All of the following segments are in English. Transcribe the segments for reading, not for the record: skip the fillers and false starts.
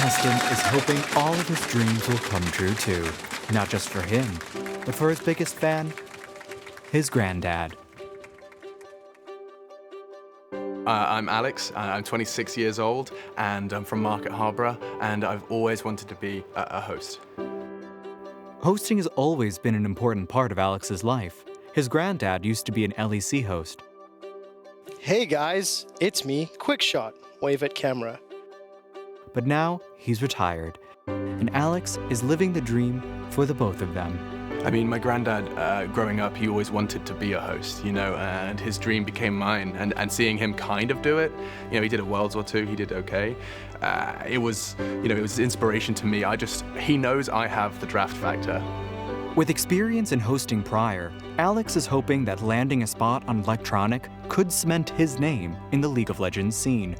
contestant is hoping all of his dreams will come true too. Not just for him, but for his biggest fan, his granddad. I'm Alex, I'm 26 years old, and I'm from Market Harborough, and I've always wanted to be a host. Hosting has always been an important part of Alex's life. His granddad used to be an LEC host. Hey guys, it's me, QuickShot. Wave at camera. But now he's retired, and Alex is living the dream for the both of them. I mean, my granddad, growing up, he always wanted to be a host, you know, and his dream became mine. And seeing him kind of do it, you know, he did a Worlds or two, he did okay. It was inspiration to me. He knows I have the draft factor. With experience in hosting prior, Alex is hoping that landing a spot on Electronic could cement his name in the League of Legends scene.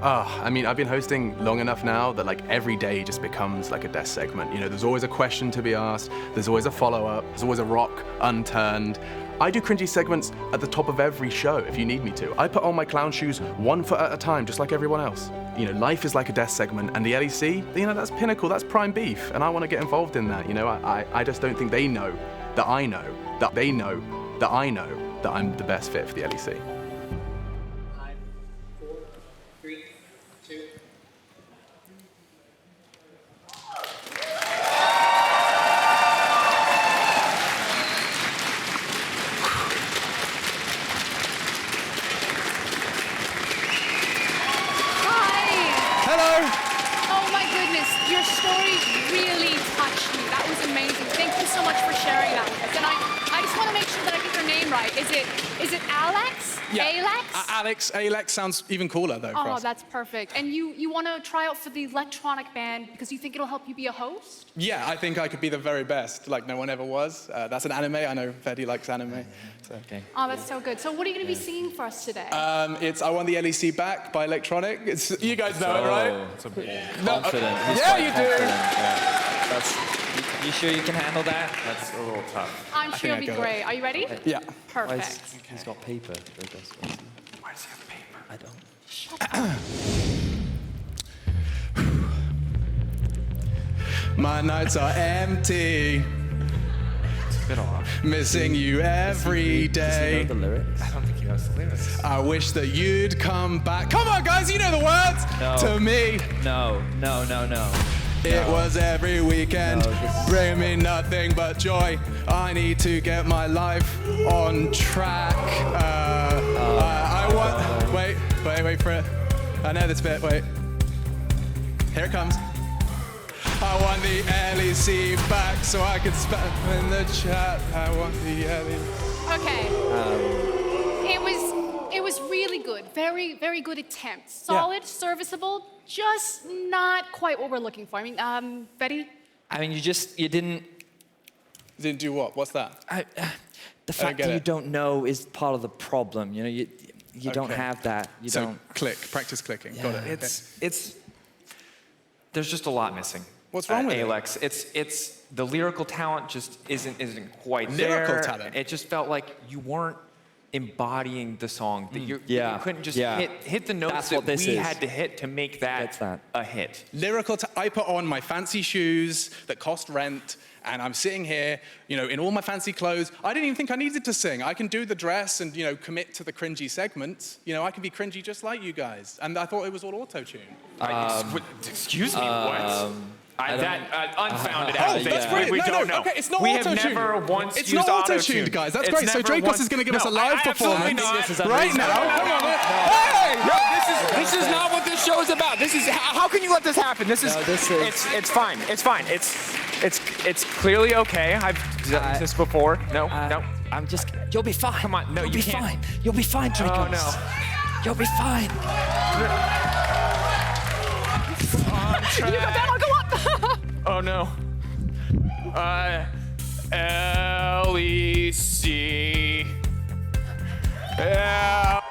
I mean, I've been hosting long enough now that like every day just becomes like a desk segment. You know, there's always a question to be asked, there's always a follow-up, there's always a rock unturned. I do cringy segments at the top of every show if you need me to. I put on my clown shoes 1 foot at a time, just like everyone else. You know, life is like a desk segment, and the LEC, you know, that's pinnacle, that's prime beef, and I want to get involved in that. You know, I just don't think they know that I know that they know that I know that I'm the best fit for the LEC. Your story really touched me. That was amazing. Thank you so much for sharing that with us. And I just want to make sure that I get your name right. Is it Alex? Yeah. Alex? Alex. Alex sounds even cooler though. Oh, that's perfect. And you want to try out for the electronic band because you think it'll help you be a host? Yeah, I think I could be the very best, like no one ever was. That's an anime. I know Freddy likes anime. So. Okay. Oh, that's so good. So what are you going to be singing for us today? It's I Want the LEC Back by Electronic. You guys know it, right? It's a bit confident. Yeah, you do. Yeah. You sure you can handle that? That's a little tough. I'm sure you'll be great. Are you ready? Yeah. Perfect. He's got paper. Why does he have paper? I don't. My nights are empty. It's a bit off. Missing you every day. Does he know the lyrics? I don't think he knows the lyrics. I wish that you'd come back. Come on, guys, you know the words. No. To me. No. It was every weekend, bring me nothing but joy. I need to get my life on track. I want. Wait for it. I know this bit. Wait. Here it comes. I want the LEC back so I can spam in the chat. I want the LEC. Okay. It was really good. Very, very good attempt. Solid, serviceable, just not quite what we're looking for. I mean, Betty? I mean, you didn't... Didn't do what? What's that? The fact that you don't know is part of the problem. You know, you don't have that. You so don't... practice clicking. Yeah. Got it. It's there's just a lot missing. What's wrong with Alex? It's the lyrical talent just isn't quite there. Lyrical talent? It just felt like you weren't embodying the song. That you couldn't just hit the notes that we had to hit to make that a hit. Lyrical I put on my fancy shoes that cost rent, and I'm sitting here, you know, in all my fancy clothes. I didn't even think I needed to sing. I can do the dress and, you know, commit to the cringy segments. You know, I can be cringy just like you guys. And I thought it was all auto-tune. Excuse me, what? That unfounded Oh, that's brilliant. We don't know. Okay, it's not we auto-tuned. have never once it's used not auto-tune. auto-tuned, guys. That's It's great. So Dracos is going to give us a live performance right now. Come on, hey! No, this is not what this show is about. This is how can you let this happen? It's fine. It's fine. It's clearly okay. I've done this before. No. I'm just... You'll be fine. Come on. No, you'll you be can't. fine. You'll be fine, Dracos. Oh no. You'll be fine. You go down, I'll go up. Oh no. LEC. Yeah.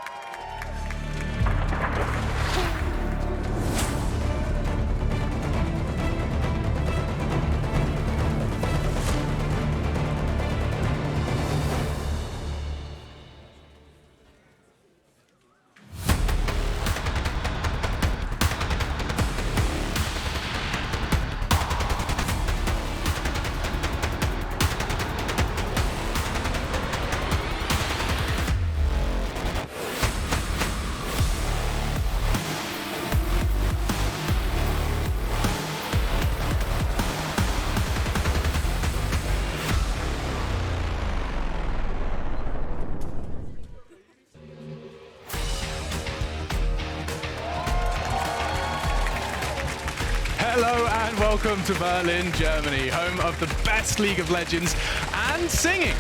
Hello and welcome to Berlin, Germany, home of the best League of Legends and singing.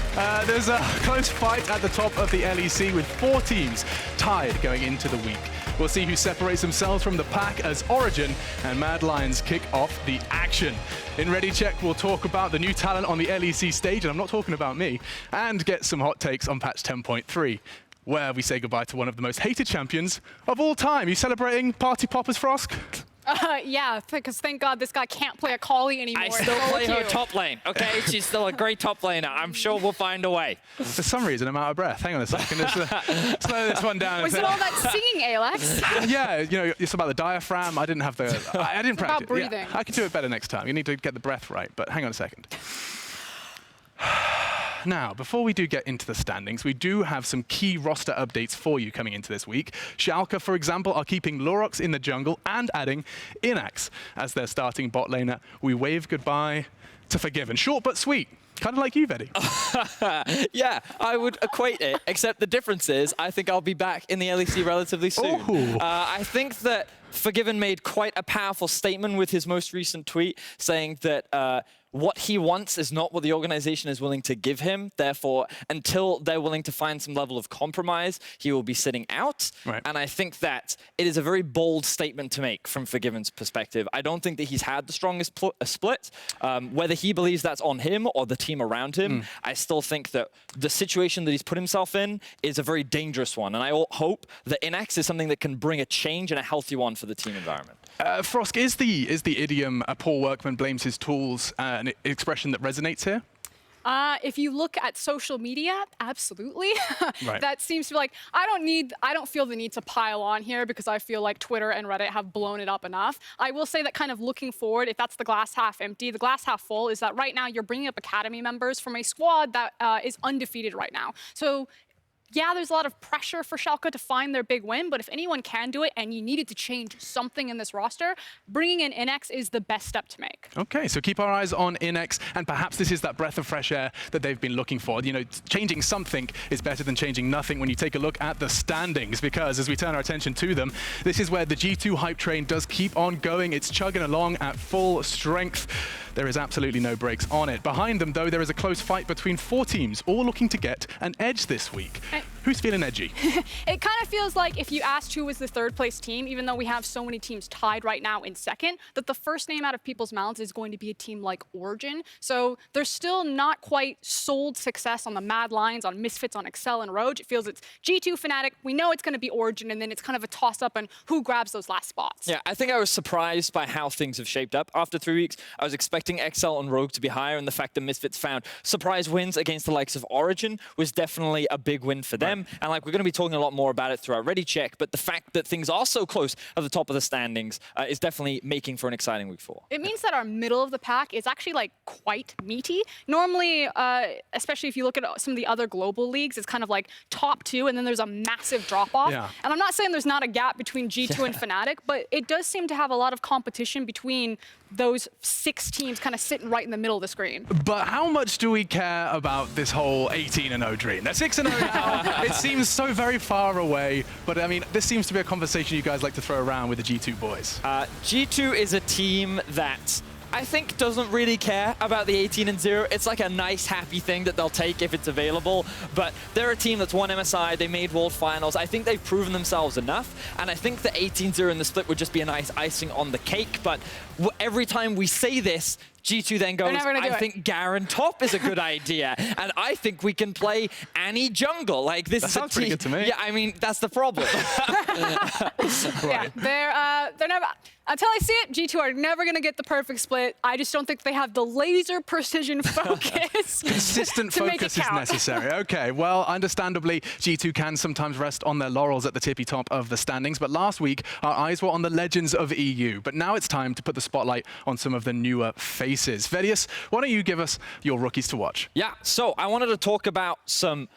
There's a close fight at the top of the LEC with 4 teams tied going into the week. We'll see who separates themselves from the pack as Origin and Mad Lions kick off the action. In Ready Check, we'll talk about the new talent on the LEC stage, and I'm not talking about me, and get some hot takes on patch 10.3, where we say goodbye to one of the most hated champions of all time. You celebrating Party Poppers, Frosk? Yeah, because thank God this guy can't play a Collie anymore. I still play her top lane, okay? She's still a great top laner. I'm sure we'll find a way. For some reason, I'm out of breath. Hang on a second. Let's slow this one down. Was it all that singing, Alex? Yeah, you know, it's about the diaphragm. I didn't have the... I didn't practice. About breathing. Yeah, I can do it better next time. You need to get the breath right, but hang on a second. Now, before we do get into the standings, we do have some key roster updates for you coming into this week. Schalke, for example, are keeping Lorox in the jungle and adding Inax as their starting bot laner. We wave goodbye to Forgiven. Short but sweet. Kind of like you, Vedi. Yeah, I would equate it, except the difference is I think I'll be back in the LEC relatively soon. I think that Forgiven made quite a powerful statement with his most recent tweet saying that what he wants is not what the organization is willing to give him. Therefore, until they're willing to find some level of compromise, he will be sitting out. Right. And I think that it is a very bold statement to make from Forgiven's perspective. I don't think that he's had the strongest split. Whether he believes that's on him or the team around him, I still think that the situation that he's put himself in is a very dangerous one. And I hope that Inax is something that can bring a change and a healthy one for the team environment. Frosk, is the idiom "a poor workman blames his tools" an expression that resonates here? If you look at social media, absolutely. Right. That seems to be like, I don't feel the need to pile on here because I feel like Twitter and Reddit have blown it up enough. I will say that kind of looking forward, if that's the glass half empty, the glass half full is that right now you're bringing up academy members from a squad that is undefeated right now. So yeah, there's a lot of pressure for Schalke to find their big win, but if anyone can do it and you needed to change something in this roster, bringing in Inax is the best step to make. Okay, so keep our eyes on Inax, and perhaps this is that breath of fresh air that they've been looking for. You know, changing something is better than changing nothing when you take a look at the standings, because as we turn our attention to them, this is where the G2 hype train does keep on going. It's chugging along at full strength. There is absolutely no brakes on it. Behind them, though, there is a close fight between 4 teams, all looking to get an edge this week. Who's feeling edgy? It kind of feels like if you asked who was the 3rd place team, even though we have so many teams tied right now in 2nd, that the first name out of people's mouths is going to be a team like Origin. So they're still not quite sold success on the Mad Lions, on Misfits, on Excel, and Rogue. It feels it's G2, Fnatic. We know it's going to be Origin, and then it's kind of a toss-up on who grabs those last spots. Yeah, I think I was surprised by how things have shaped up. After 3 weeks, I was expecting Excel and Rogue to be higher, and the fact that Misfits found surprise wins against the likes of Origin was definitely a big win for them. And like we're going to be talking a lot more about it through our Ready Check, but the fact that things are so close at the top of the standings is definitely making for an exciting week 4. It means that our middle of the pack is actually like quite meaty. Normally, especially if you look at some of the other global leagues, it's kind of like top 2 and then there's a massive drop off. Yeah. And I'm not saying there's not a gap between G2 and Fnatic, but it does seem to have a lot of competition between those 6 teams kind of sitting right in the middle of the screen. But how much do we care about this whole 18-0 dream? They're 6-0 now. It seems so very far away, but I mean, this seems to be a conversation you guys like to throw around with the G2 boys. G2 is a team that I think doesn't really care about the 18-0. It's like a nice, happy thing that they'll take if it's available. But they're a team that's won MSI. They made World Finals. I think they've proven themselves enough. And I think the 18-0 in the split would just be a nice icing on the cake. But every time we say this, G2 then goes, I think Garen top is a good idea. And I think we can play Annie jungle. Like, this is a team. Pretty good to me. Yeah, I mean, that's the problem. Right. Yeah, they're never, until I see it, G2 are never going to get the perfect split. I just don't think they have the laser precision focus. Consistent focus is necessary. Okay, well, understandably, G2 can sometimes rest on their laurels at the tippy top of the standings. But last week, our eyes were on the legends of EU. But now it's time to put the spotlight on some of the newer faces. VODS, why don't you give us your rookies to watch? Yeah, so I wanted to talk about some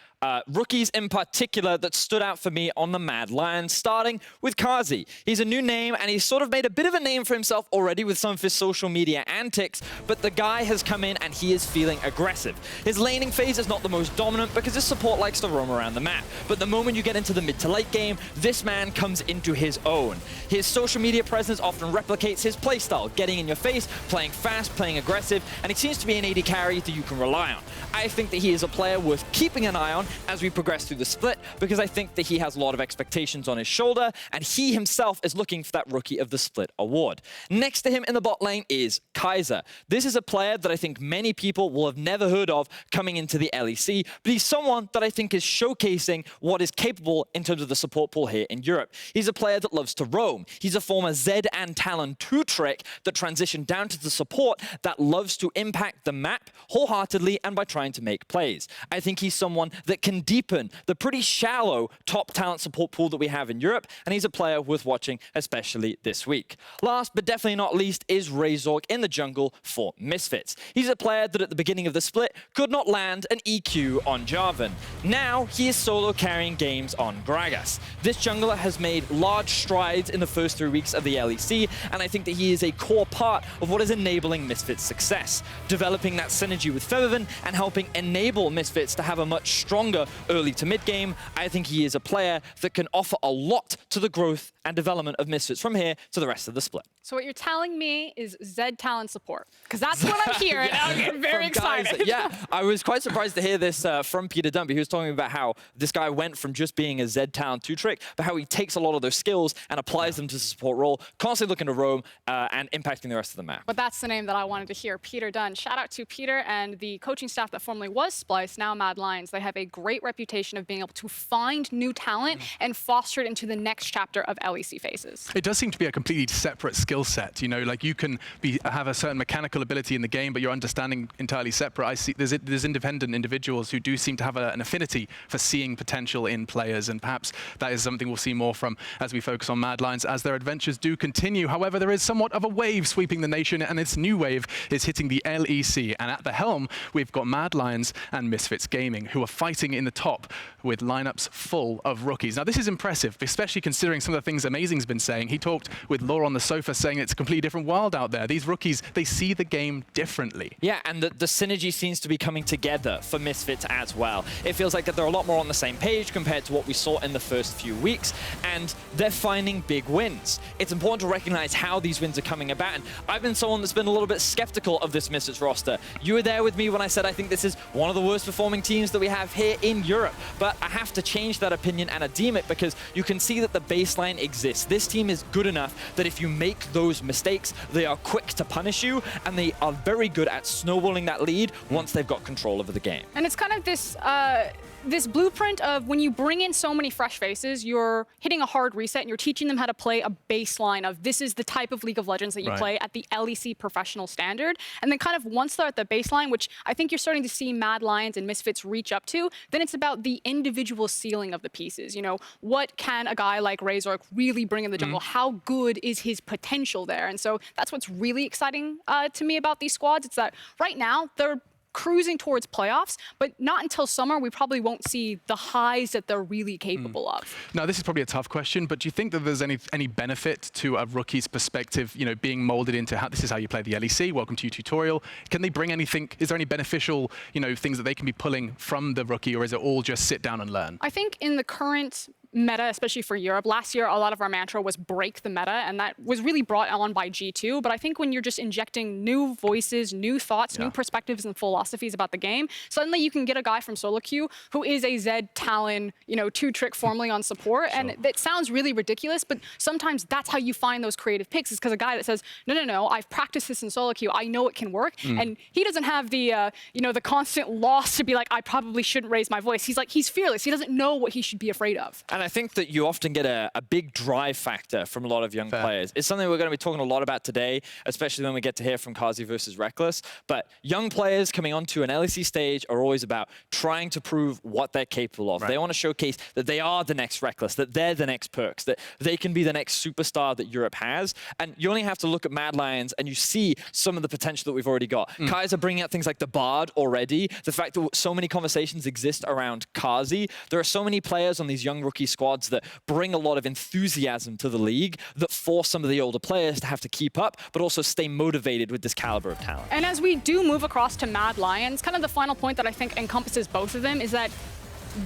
rookies in particular that stood out for me on the Mad Lions, starting with Kazi. He's a new name, and he's sort of made a bit of a name for himself already with some of his social media antics, but the guy has come in and he is feeling aggressive. His laning phase is not the most dominant because his support likes to roam around the map, but the moment you get into the mid to late game, this man comes into his own. His social media presence often replicates his playstyle, getting in your face, playing fast, playing aggressive, and he seems to be an AD carry that you can rely on. I think that he is a player worth keeping an eye on as we progress through the split, because I think that he has a lot of expectations on his shoulder, and he himself is looking for that Rookie of the Split award. Next to him in the bot lane is Kaiser. This is a player that I think many people will have never heard of coming into the LEC, but he's someone that I think is showcasing what is capable in terms of the support pool here in Europe. He's a player that loves to roam. He's a former Z and Talon 2-trick that transitioned down to the support that loves to impact the map wholeheartedly and by trying to make plays. I think he's someone that can deepen the pretty shallow top talent support pool that we have in Europe, and he's a player worth watching, especially this week. Last but definitely not least is Razork in the jungle for Misfits. He's a player that at the beginning of the split could not land an EQ on Jarvan. Now he is solo carrying games on Gragas. This jungler has made large strides in the first 3 weeks of the LEC, and I think that he is a core part of what is enabling Misfits' success, developing that synergy with Featherven and helping enable Misfits to have a much stronger early to mid game. I think he is a player that can offer a lot to the growth and development of Misfits from here to the rest of the split. So what you're telling me is Zed Talon support, because that's what I'm hearing. Yeah, I'm getting very excited. Yeah, I was quite surprised to hear this from Peter Dunby. He was talking about how this guy went from just being a Zed Talon 2-trick, but how he takes a lot of those skills and applies them to the support role, constantly looking to roam and impacting the rest of the map. But that's the name that I wanted to hear, Peter Dunn. Shout out to Peter and the coaching staff that formerly was Splice, now Mad Lions. They have a great reputation of being able to find new talent and foster it into the next chapter of LEC phases. It does seem to be a completely separate skill set. You know, like you can have a certain mechanical ability in the game, but your understanding entirely separate. I see there's independent individuals who do seem to have an affinity for seeing potential in players, and perhaps that is something we'll see more from as we focus on Mad Lions as their adventures do continue. However, there is somewhat of a wave sweeping the nation, and its new wave is hitting the LEC. And at the helm, we've got Mad Lions and Misfits Gaming, who are fighting in the top with lineups full of rookies. Now, this is impressive, especially considering some of the things Amazing's been saying. He talked with Law on the sofa saying it's a completely different world out there. These rookies, they see the game differently. Yeah, and the synergy seems to be coming together for Misfits as well. It feels like that they're a lot more on the same page compared to what we saw in the first few weeks, and they're finding big wins. It's important to recognize how these wins are coming about, and I've been someone that's been a little bit skeptical of this Misfits roster. You were there with me when I said I think this is one of the worst performing teams that we have here in Europe, but I have to change that opinion and redeem it because you can see that the baseline exists. This team is good enough that if you make those mistakes, they are quick to punish you, and they are very good at snowballing that lead once they've got control over the game. And it's kind of this this blueprint of when you bring in so many fresh faces, you're hitting a hard reset and you're teaching them how to play a baseline of this is the type of League of Legends that you play at the LEC professional standard. And then kind of once they're at the baseline, which I think you're starting to see Mad Lions and Misfits reach up to, then it's about the individual ceiling of the pieces. You know, what can a guy like Razork really bring in the jungle? How good is his potential there? And so that's what's really exciting to me about these squads. It's that right now they're cruising towards playoffs, but not until summer we probably won't see the highs that they're really capable of. Now, this is probably a tough question, but do you think that there's any benefit to a rookie's perspective, you know, being molded into how this is how you play the LEC? Welcome to your tutorial. Can they bring anything? Is there any beneficial, you know, things that they can be pulling from the rookie, or is it all just sit down and learn? I think in the current meta, especially for Europe, last year a lot of our mantra was break the meta, and that was really brought on by G2. But I think when you're just injecting new voices, new thoughts, new perspectives and philosophies about the game, suddenly you can get a guy from solo queue who is a Zed Talon, you know, 2-trick formerly on support. And it sounds really ridiculous, but sometimes that's how you find those creative picks, is because a guy that says, no, I've practiced this in solo queue, I know it can work. And he doesn't have the, you know, the constant loss to be like, I probably shouldn't raise my voice. He's like, he's fearless. He doesn't know what he should be afraid of. And I think that you often get a big drive factor from a lot of young players. It's something we're going to be talking a lot about today, especially when we get to hear from Kazi versus Reckless. But young players coming onto an LEC stage are always about trying to prove what they're capable of. They want to showcase that they are the next Reckless, that they're the next Perks, that they can be the next superstar that Europe has. And you only have to look at Mad Lions and you see some of the potential that we've already got. Kaiser bringing out things like the Bard already, the fact that so many conversations exist around Kazi. There are so many players on these young rookie squads that bring a lot of enthusiasm to the league that force some of the older players to have to keep up, but also stay motivated with this caliber of talent. And as we do move across to Mad Lions, kind of the final point that I think encompasses both of them is that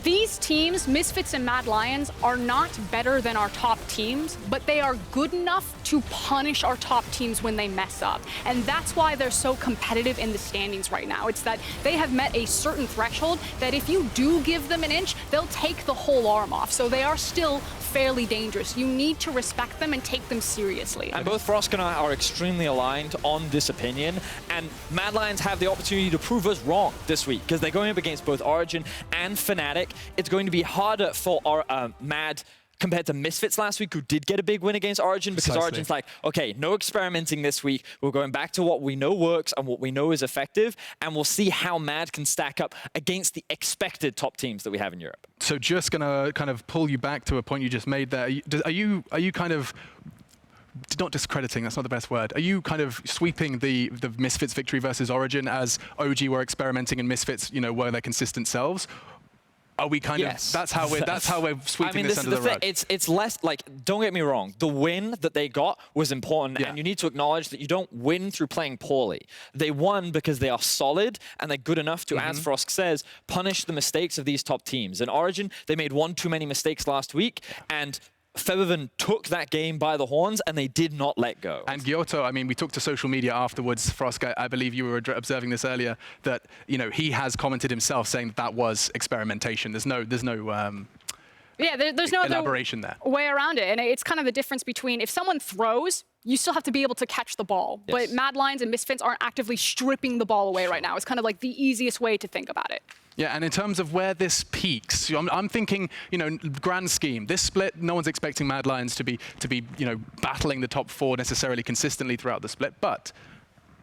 these teams, Misfits and Mad Lions, are not better than our top teams, but they are good enough to punish our top teams when they mess up. And that's why they're so competitive in the standings right now. It's that they have met a certain threshold that if you do give them an inch, they'll take the whole arm off. So they are still fairly dangerous. You need to respect them and take them seriously. And both Frosk and I are extremely aligned on this opinion, and Mad Lions have the opportunity to prove us wrong this week because they're going up against both Origin and Fnatic. It's going to be harder for our Mad compared to Misfits last week, who did get a big win against Origin, because Origin's like, okay, no experimenting this week. We're going back to what we know works and what we know is effective, and we'll see how Mad can stack up against the expected top teams that we have in Europe. So just gonna kind of pull you back to a point you just made there. Are you kind of, not discrediting, that's not the best word. Are you kind of sweeping the Misfits victory versus Origin as OG were experimenting and Misfits, you know, were their consistent selves? Are we kind of, that's how we're sweeping this under the rug? It's less, like, don't get me wrong, the win that they got was important, and you need to acknowledge that you don't win through playing poorly. They won because they are solid and they're good enough to, as Frosk says, punish the mistakes of these top teams. In Origin, they made one too many mistakes last week, and Featherven took that game by the horns, and they did not let go. And Giotto, I mean, we took to social media afterwards. Frosk, I believe you were observing this earlier, that, you know, he has commented himself saying that that was experimentation. There's no there's no elaboration there. Way around it. And it's kind of the difference between if someone throws, you still have to be able to catch the ball. But Mad Lions and Misfits aren't actively stripping the ball away right now. It's kind of like the easiest way to think about it. Yeah, and in terms of where this peaks, I'm thinking, you know, grand scheme. This split, no one's expecting Mad Lions to be, you know, battling the top 4 necessarily consistently throughout the split. But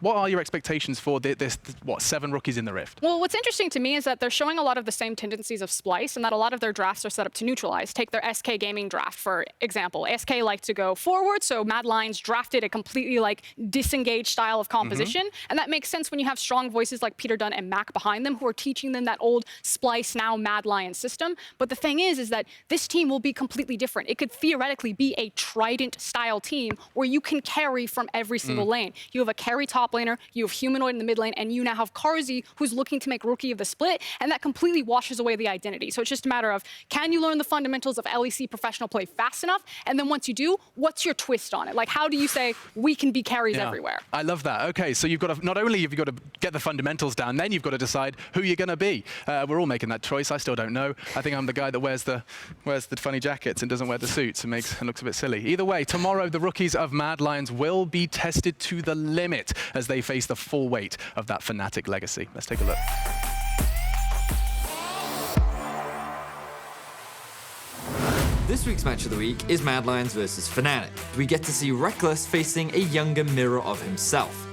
what are your expectations for this, 7 rookies in the Rift? Well, what's interesting to me is that they're showing a lot of the same tendencies of Splice, and that a lot of their drafts are set up to neutralize. Take their SK Gaming draft, for example. SK like to go forward, so Mad Lions drafted a completely, like, disengaged style of composition, and that makes sense when you have strong voices like Peter Dunn and Mac behind them who are teaching them that old Splice, now Mad Lions system. But the thing is that this team will be completely different. It could theoretically be a Trident-style team where you can carry from every single lane. You have a carry top laner, you have Humanoid in the mid lane, and you now have Karzi, who's looking to make Rookie of the Split, and that completely washes away the identity. So it's just a matter of, can you learn the fundamentals of LEC professional play fast enough? And then once you do, what's your twist on it? Like, how do you say, we can be carries everywhere? I love that. Okay, so you've got to, not only have you got to get the fundamentals down, then you've got to decide who you're going to be. We're all making that choice. I still don't know. I think I'm the guy that wears the funny jackets and doesn't wear the suits and looks a bit silly. Either way, tomorrow the rookies of Mad Lions will be tested to the limit as they face the full weight of that Fnatic legacy. Let's take a look. This week's match of the week is Mad Lions versus Fnatic. We get to see Reckless facing a younger mirror of himself.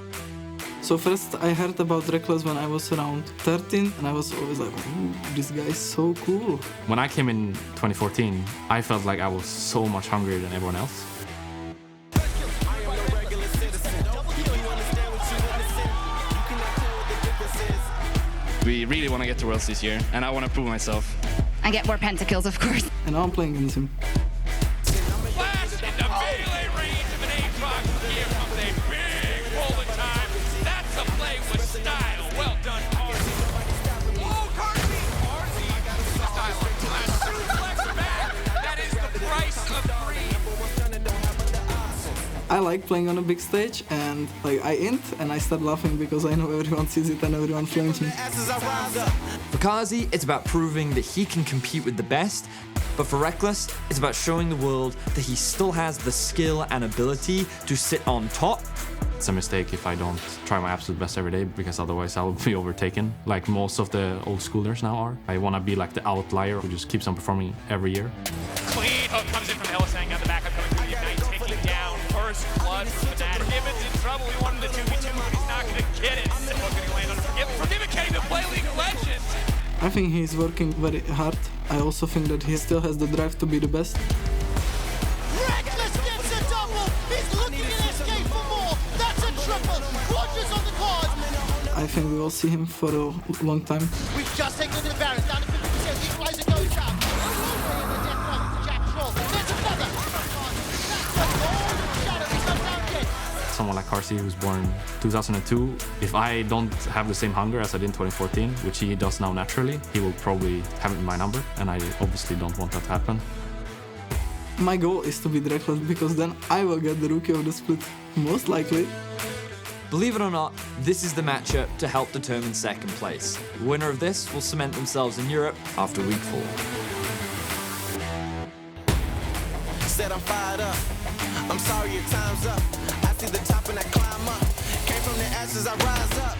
So first I heard about Reckless when I was around 13, and I was always like, ooh, this guy is so cool. When I came in 2014, I felt like I was so much hungrier than everyone else. We really want to get to Worlds this year, and I want to prove myself. I get more pentakills, of course. And now I'm playing against him. Flash in the melee range of an Aatrox. Here comes a big pull in time. That's a play with style. Well done, Karzi. Oh, Karzi! Karzi! Style. Suplex back. That is the price of 3. I like playing on a big stage, and like I int and I start laughing because I know everyone sees it and everyone flames me. For Kazi, it's about proving that he can compete with the best, but for Reckless, it's about showing the world that he still has the skill and ability to sit on top it's a mistake if I don't try my absolute best every day, because otherwise I will be overtaken, like most of the old schoolers now are. I want to be like the outlier who just keeps on performing every year. Clean hook comes in from Hellsang on the backup coming through the Ignite, taking down first blood from Fnatic. Gibbons in trouble. He wanted the 2v2, but he's not going to get it. And what's going to land on him? From Gibbons can't even play League of Legends. I think he's working very hard. I also think that he still has the drive to be the best. Reckless gets a double. He's looking at SK for more. That's a triple. Quadras on the card. I think we will see him for a long time. We've just taken the Baron down to 50%. Equalizer goes out. Jack Troll. There's another. That's a golden shadow. He's not down yet. Someone like Carsey, who's born 2002, if I don't have the same hunger as I did in 2014, which he does now naturally, he will probably have it in my number, and I obviously don't want that to happen. My goal is to beat Reckless because then I will get the Rookie of the Split, most likely. Believe it or not, this is the matchup to help determine second place. The winner of this will cement themselves in Europe after week 4. Said I'm fired up. I'm sorry your time's up. I see the top and I climb up. Came from the ashes, I rise up.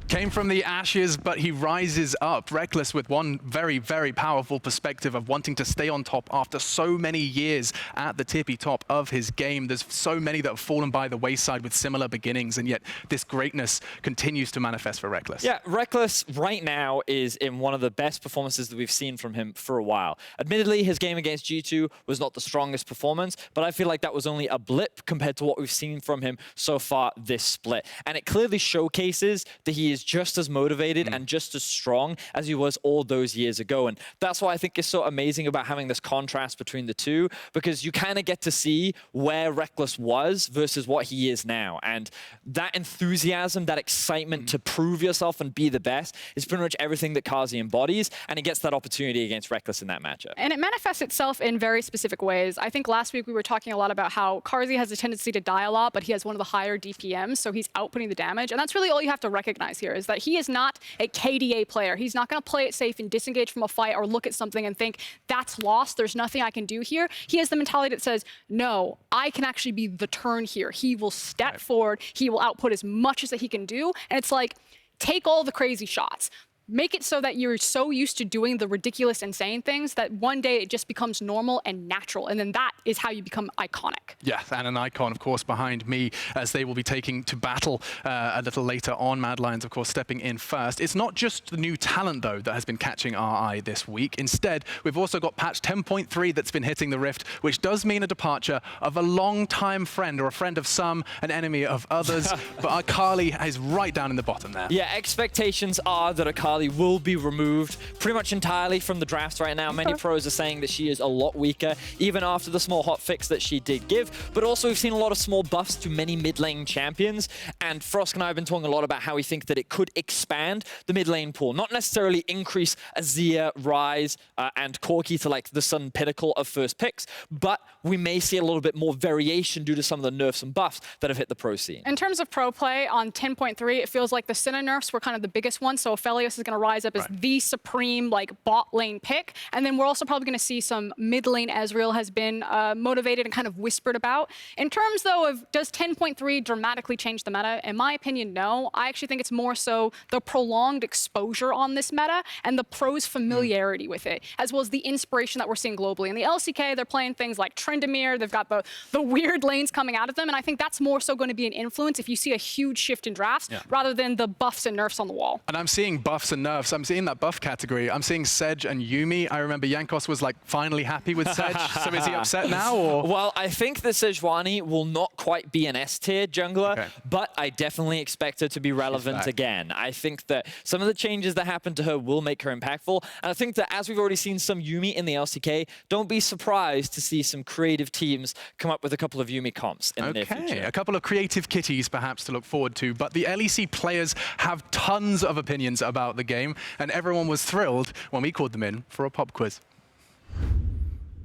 Came from the ashes, but he rises up. Reckless with one very, very powerful perspective of wanting to stay on top after so many years at the tippy top of his game. There's so many that have fallen by the wayside with similar beginnings, and yet this greatness continues to manifest for Reckless. Yeah, Reckless right now is in one of the best performances that we've seen from him for a while. Admittedly, his game against G2 was not the strongest performance, but I feel like that was only a blip compared to what we've seen from him so far this split. And it clearly showcases that he is just as motivated and just as strong as he was all those years ago. And that's what I think is so amazing about having this contrast between the two, because you kind of get to see where Reckless was versus what he is now. And that enthusiasm, that excitement to prove yourself and be the best is pretty much everything that Carzzy embodies, and he gets that opportunity against Reckless in that matchup. And it manifests itself in very specific ways. I think last week we were talking a lot about how Carzzy has a tendency to die a lot, but he has one of the higher DPMs, so he's outputting the damage. And that's really all you have to recognize here, is that he is not a KDA player. He's not going to play it safe and disengage from a fight or look at something and think, that's lost, there's nothing I can do here. He has the mentality that says, no, I can actually be the turn here. He will step forward, he will output as much as that he can do. And it's like, take all the crazy shots. Make it so that you're so used to doing the ridiculous, insane things that one day it just becomes normal and natural. And then that is how you become iconic. Yeah, and an icon, of course, behind me as they will be taking to battle a little later on. Mad Lions, of course, stepping in first. It's not just the new talent, though, that has been catching our eye this week. Instead, we've also got patch 10.3 that's been hitting the Rift, which does mean a departure of a long-time friend, or a friend of some, an enemy of others. But Akali is right down in the bottom there. Yeah, expectations are that Akali will be removed pretty much entirely from the drafts right now. Many pros are saying that she is a lot weaker, even after the small hotfix that she did give. But also we've seen a lot of small buffs to many mid lane champions. And Frosk and I have been talking a lot about how we think that it could expand the mid lane pool. Not necessarily increase Azir, Ryze, and Corki to like the sudden pinnacle of first picks, but we may see a little bit more variation due to some of the nerfs and buffs that have hit the pro scene. In terms of pro play on 10.3, it feels like the Senna nerfs were kind of the biggest ones. So Aphelios is going to rise up as the supreme like bot lane pick. And then we're also probably going to see some mid lane Ezreal has been motivated and kind of whispered about. In terms though of does 10.3 dramatically change the meta? In my opinion, no. I actually think it's more so the prolonged exposure on this meta and the pros' familiarity with it, as well as the inspiration that we're seeing globally. In the LCK, they're playing things like Tryndamere. They've got the weird lanes coming out of them. And I think that's more so going to be an influence if you see a huge shift in drafts rather than the buffs and nerfs on the wall. And I'm seeing buffs and nerfs. I'm seeing that buff category. I'm seeing Sedge and Yuumi. I remember Jankos was like finally happy with Sedge. So is he upset now? Or? Well, I think that Sejuani will not quite be an S-tier jungler, but I definitely expect her to be relevant again. I think that some of the changes that happened to her will make her impactful. And I think that as we've already seen some Yuumi in the LCK, don't be surprised to see some creative teams come up with a couple of Yuumi comps in the near future. A couple of creative kitties perhaps to look forward to. But the LEC players have tons of opinions about the game, and everyone was thrilled when we called them in for a pop quiz.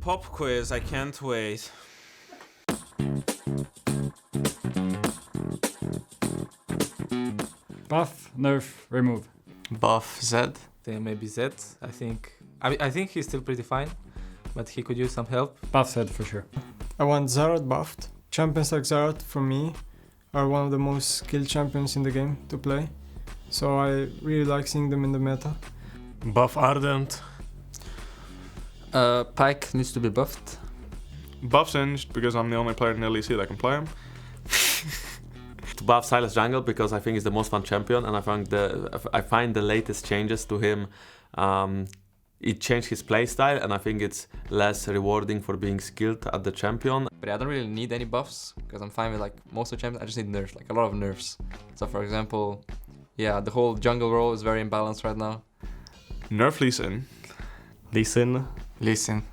Pop quiz, I can't wait. Buff, nerf, remove. Buff, Zed. Then maybe Zed. I think he's still pretty fine, but he could use some help. Buff Zed for sure. I want Xerath buffed. Champions like Xerath, for me, are one of the most skilled champions in the game to play. So I really like seeing them in the meta. Buff Ardent. Pyke needs to be buffed. Buff Singed, because I'm the only player in the LEC that can play him. To buff Silas Jungle, because I think he's the most fun champion, and I find the latest changes to him, it changed his playstyle, and I think it's less rewarding for being skilled at the champion. But I don't really need any buffs, because I'm fine with like most of the champions. I just need nerfs, like a lot of nerfs. So for example, yeah, the whole jungle role is very imbalanced right now. Nerf Lee Sin. Lee Sin. Lee Sin.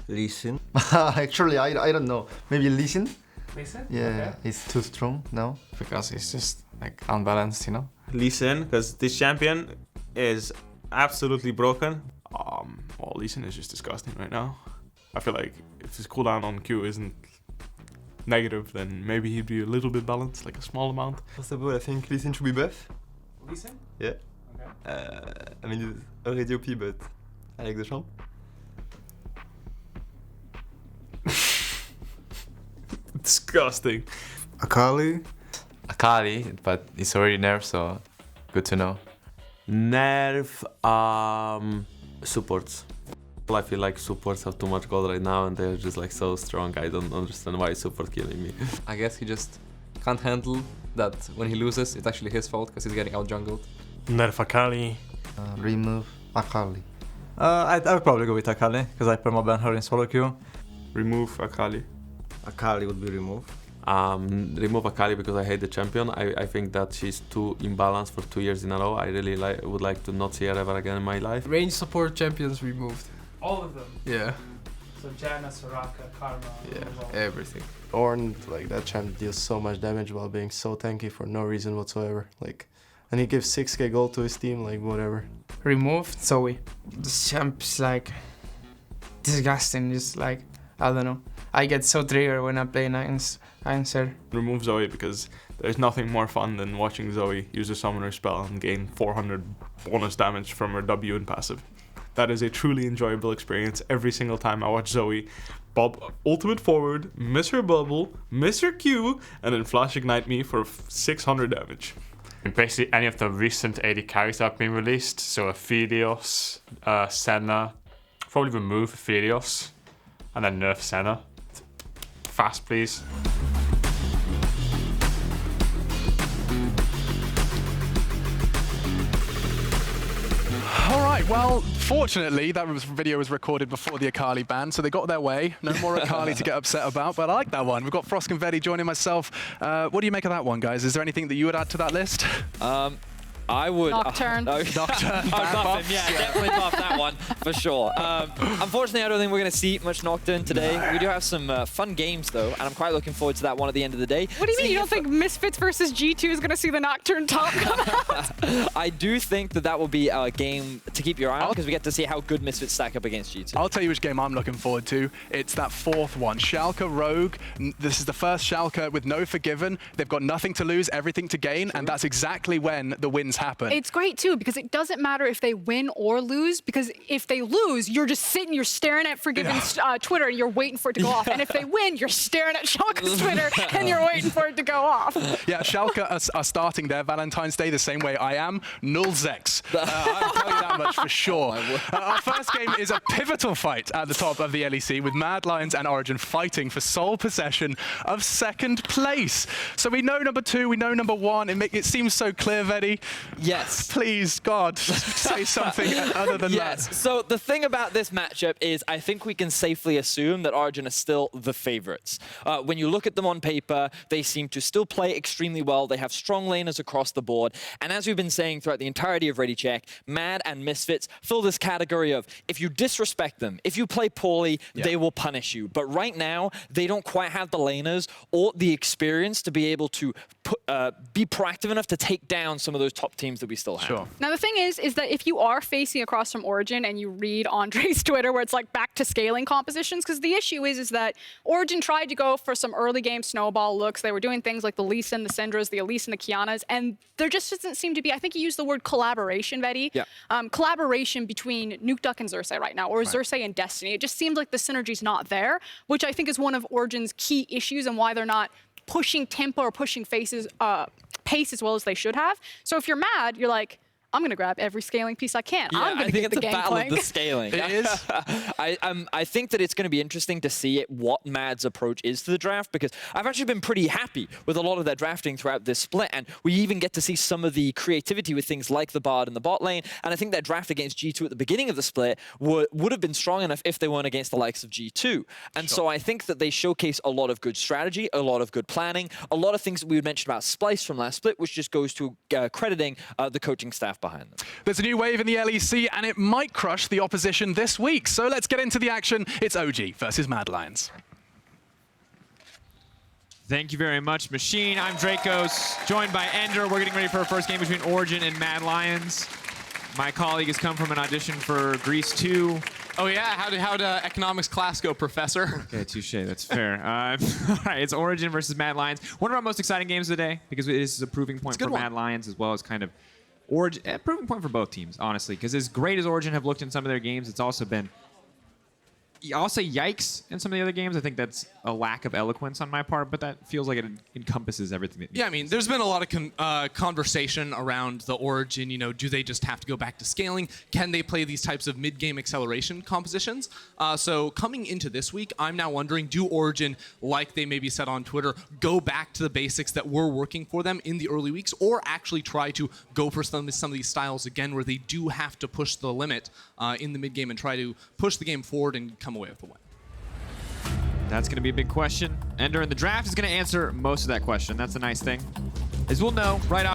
Lee Sin? Actually, I don't know. Maybe Lee Sin? Lee Sin? Yeah, Okay. he's too strong now. Because he's just like unbalanced, you know? Lee Sin, because this champion is absolutely broken. Well, Lee Sin is just disgusting right now. I feel like if his cooldown on Q isn't negative, then maybe he'd be a little bit balanced, like a small amount. First of all, I think Lee Sin should be buff. Lee Sin? Yeah. Okay. I mean, he's already OP, but I like the champ. Disgusting. Akali? Akali, but it's already nerfed, so good to know. Nerf supports. I feel like supports have too much gold right now, and they're just like so strong. I don't understand why support killing me. I guess he just can't handle that when he loses, it's actually his fault because he's getting out jungled. Nerf Akali. Remove Akali. I would probably go with Akali, because I permaban her in solo queue. Remove Akali. Akali would be removed. Remove Akali because I hate the champion. I think that she's too imbalanced for 2 years in a row. I really would like to not see her ever again in my life. Range support champions removed. All of them? Yeah. So Janna, Soraka, Karma. Everything. Ornn, like that champ deals so much damage while being so tanky for no reason whatsoever. Like, and he gives 6k gold to his team, like whatever. Removed Zoe. This champ's like disgusting. Just like, I don't know. I get so triggered when I play Answer. Remove Zoe because there's nothing more fun than watching Zoe use a summoner spell and gain 400 bonus damage from her W and passive. That is a truly enjoyable experience every single time I watch Zoe bob ultimate forward, miss her bubble, miss her Q, and then flash ignite me for 600 damage. And basically any of the recent AD carries that have been released, so Aphelios, Senna, probably remove Aphelios, and then nerf Senna. Fast, please. All right, well, fortunately, that video was recorded before the Akali ban, so they got their way. No more Akali to get upset about, but I like that one. We've got Frosk and Vedi joining myself. What do you make of that one, guys? Is there anything that you would add to that list? I would. Nocturne. Nocturne. I would buff him, yeah, definitely buff that one, for sure. Unfortunately, I don't think we're going to see much Nocturne today. We do have some fun games, though, and I'm quite looking forward to that one at the end of the day. What do you mean you don't think Misfits versus G2 is going to see the Nocturne top come out? I do think that that will be a game to keep your eye on, because we get to see how good Misfits stack up against G2. I'll tell you which game I'm looking forward to. It's that fourth one. Schalke Rogue. This is the first Schalke with no Forgiven. They've got nothing to lose, everything to gain, and that's exactly when the wins happen. It's great too, because it doesn't matter if they win or lose, because if they lose, you're just sitting, you're staring at Forgiven's Twitter and you're waiting for it to go off. And if they win, you're staring at Schalke's Twitter and you're waiting for it to go off. Yeah, Schalke are starting their Valentine's Day the same way I am. Null Zex. I'll tell you that much for sure. Our first game is a pivotal fight at the top of the LEC with Mad Lions and Origin fighting for sole possession of second place. So we know number 2, we know number 1. It seems so clear, Vedi. Yes. Please, God, say something other than that. Yes. So the thing about this matchup is I think we can safely assume that Origin are still the favorites. When you look at them on paper, they seem to still play extremely well. They have strong laners across the board. And as we've been saying throughout the entirety of Ready Check, Mad and Misfits fill this category of if you disrespect them, if you play poorly, they will punish you. But right now, they don't quite have the laners or the experience to be able to be proactive enough to take down some of those top teams that we still have. Sure. Now the thing is that if you are facing across from Origin and you read Andre's Twitter where it's like back to scaling compositions, because the issue is that Origin tried to go for some early game snowball looks. They were doing things like the Lee Sin, the Syndras, the Elise, and the Kianas, and there just doesn't seem to be, I think you used the word collaboration, Vedi. Yeah. Collaboration between Nuke Duck and Xerxes right now, or Xerxes and Destiny. It just seems like the synergy's not there, which I think is one of Origin's key issues and why they're not pushing tempo or pushing pace as well as they should have. So if you're mad, you're like, I'm going to grab every scaling piece I can. Yeah, I'm going I to think get it's the a game battle playing. of the scaling. It is. I think that it's going to be interesting to see what Mad's approach is to the draft, because I've actually been pretty happy with a lot of their drafting throughout this split, and we even get to see some of the creativity with things like the Bard in the bot lane, and I think their draft against G2 at the beginning of the split would have been strong enough if they weren't against the likes of G2. And so I think that they showcase a lot of good strategy, a lot of good planning, a lot of things that we had mentioned about Splice from last split, which just goes to crediting the coaching staff behind them. There's a new wave in the LEC, and it might crush the opposition this week. So let's get into the action. It's OG versus Mad Lions. Thank you very much, Machine. I'm Dracos, joined by Ender. We're getting ready for our first game between Origin and Mad Lions. My colleague has come from an audition for Grease 2. Oh yeah, how'd economics class go, Professor? Okay, touche, that's fair. All right, it's Origin versus Mad Lions. One of our most exciting games of the day, because it is a proving point for Mad Lions, as well as kind of Origin, a proving point for both teams, honestly, because as great as Origin have looked in some of their games, it's also been, I'll say yikes in some of the other games. I think that's a lack of eloquence on my part, but that feels like it encompasses everything. Yeah, I mean, there's been a lot of conversation around the Origin, you know, do they just have to go back to scaling? Can they play these types of mid-game acceleration compositions? So coming into this week, I'm now wondering, do Origin, like they maybe said on Twitter, go back to the basics that were working for them in the early weeks, or actually try to go for some of these styles again where they do have to push the limit in the mid-game and try to push the game forward and come away with the win? That's going to be a big question. Ender in the draft is going to answer most of that question. That's the nice thing, is we'll know right off.